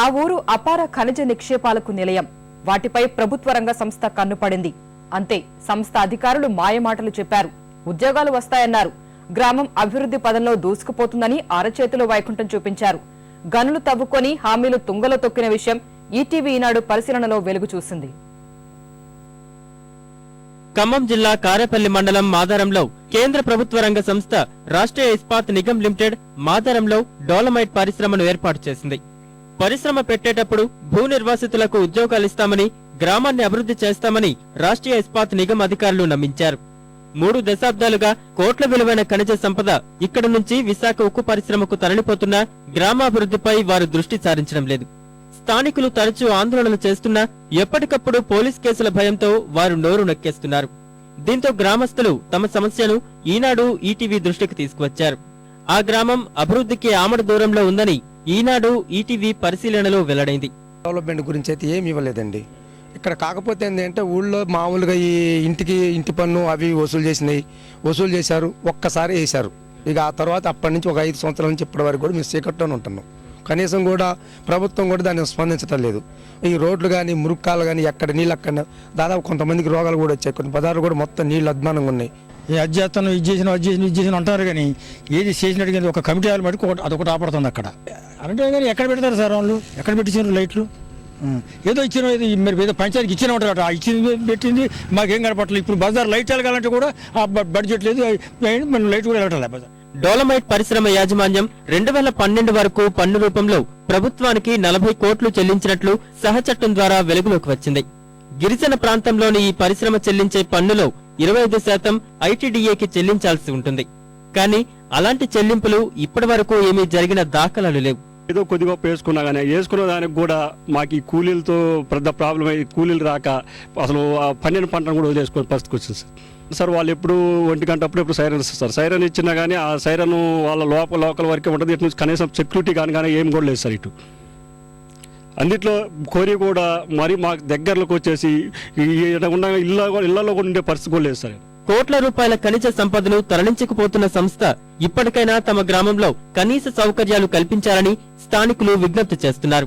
ఆ ఊరు అపార ఖనిజ నిక్షేపాలకు నిలయం. వాటిపై ప్రభుత్వ రంగ సంస్థ కన్నుపడింది. అంతే, సంస్థ అధికారులు మాయమాటలు చెప్పారు. ఉద్యోగాలు వస్తాయన్నారు. గ్రామం అభివృద్ధి పదంలో దూసుకుపోతుందని అరచేతిలో వైకుంఠం చూపించారు. గనులు తవ్వుకొని హామీలు తుంగలో తొక్కిన విషయం ఈటీవీ ఈనాడు పరిశీలనలో వెలుగు చూసింది. ఖమ్మం జిల్లా కారేపల్లి మండలం మాదారంలో కేంద్ర ప్రభుత్వ రంగ సంస్థ రాష్ట్రీయ ఇస్పాత్ నిగమ్ లిమిటెడ్ మాదారంలో డోలమైట్ పరిశ్రమను ఏర్పాటు చేసింది. పరిశ్రమ పెట్టేటప్పుడు భూ నిర్వాసితులకు ఉద్యోగాలిస్తామని, గ్రామాన్ని అభివృద్ధి చేస్తామని రాష్ట్రీయ ఇస్పాత్ నిగమ్ అధికారులు నమ్మించారు. 3 దశాబ్దాలుగా కోట్ల విలువైన ఖనిజ సంపద ఇక్కడి నుంచి విశాఖ ఉక్కు పరిశ్రమకు తరలిపోతున్నా గ్రామాభివృద్ధిపై వారు దృష్టి సారించడం లేదు. స్థానికులు తరచూ ఆందోళనలు చేస్తున్నా ఎప్పటికప్పుడు పోలీస్ కేసుల భయంతో వారు నోరు నొక్కేస్తున్నారు. దీంతో గ్రామస్తులు తమ సమస్యను ఈనాడు ఈటీవీ దృష్టికి తీసుకువచ్చారు. ఆ గ్రామం అభివృద్ధికి ఆమడ దూరంలో ఉందని ఈనాడు ఈటీవీ పరిశీలనలో వెల్లడైంది. డెవలప్మెంట్ గురించి అయితే ఏమి ఇవ్వలేదండి ఇక్కడ. కాకపోతే ఏంటంటే ఊళ్ళో మామూలుగా ఈ ఇంటి పన్ను అవి వసూలు చేశారు, ఒక్కసారి వేశారు. ఇక ఆ తర్వాత అప్పటి నుంచి ఒక 5 సంవత్సరాల నుంచి ఇప్పటి వరకు కూడా మేము చీకట్లోనే ఉంటున్నాం. కనీసం కూడా ప్రభుత్వం కూడా దాన్ని స్పందించడం లేదు. ఈ రోడ్లు కానీ మురుక్కాలు కానీ ఎక్కడ నీళ్ళు అక్కడ దాదాపు కొంతమందికి రోగాలు కూడా వచ్చాయి. కొన్ని పదార్థాలు కూడా మొత్తం నీళ్ళు అధ్వానంగా ఉన్నాయి. ఈ అధ్యాత్తం ఇది చేసిన అంటారు కానీ ఏది చేసినట్టు ఒక కమిటీ వాళ్ళు మటుకు అదొకటి ఆపడుతుంది అక్కడ. అంటే కానీ ఎక్కడ పెడతారు సార్ వాళ్ళు? ఎక్కడ పెట్టించారు లైట్లు? ఏదో ఇచ్చిన మీరు ఏదో పంచాయతీకి ఇచ్చిన ఉంటారు. ఆ ఇచ్చింది పెట్టింది మాకేం కనపట్లేదు. ఇప్పుడు బజార్ లైట్ వెళ్ళాలంటే కూడా ఆ బడ్జెట్ లేదు, మనం లైట్ కూడా వెళ్ళట్లేదు బజార్. డోలమైట్ పరిశ్రమ యాజమాన్యం 2012 వరకు పన్ను రూపంలో ప్రభుత్వానికి 40 కోట్లు చెల్లించినట్లు సహచట్టం ద్వారా వెలుగులోకి వచ్చింది. గిరిజన ప్రాంతంలోని ఈ పరిశ్రమ చెల్లించే పన్నులో 25% ఐటీడీఏకి చెల్లించాల్సి ఉంటుంది. కానీ అలాంటి చెల్లింపులు ఇప్పటి వరకు ఏమీ జరిగిన దాఖలాలు లేవు. ఏదో కొద్దిగా వేసుకున్నా కానీ వేసుకున్న దానికి కూడా మాకు ఈ కూలీలతో పెద్ద ప్రాబ్లం అయ్యి కూలీలు రాక అసలు పన్నెండు పంటను కూడా వదిలేసుకునే పరిస్థితికి వచ్చింది సార్. వాళ్ళు ఎప్పుడు 1 గంట అప్పుడు సైరన్ ఇస్తారు. సైరన్ ఇచ్చినా కానీ ఆ సైరన్ వాళ్ళ లోకల్ వరకే ఉంటుంది. ఇటు నుంచి కనీసం సెక్యూరిటీ కానీ ఏం కూడా లేదు సార్. ఇటు అన్నిట్లో కోరి కూడా మరి మా దగ్గరలోకి వచ్చేసి ఇళ్లలో కూడా ఉండే పరిస్థితి కూడా లేదు సార్. కోట్ల రూపాయల ఖనిజ సంపదను తరలించకపోతున్న సంస్థ ఇప్పటికైనా తమ గ్రామంలో కనీస సౌకర్యాలు కల్పించాలని స్థానికులు విజ్ఞప్తి చేస్తున్నారు.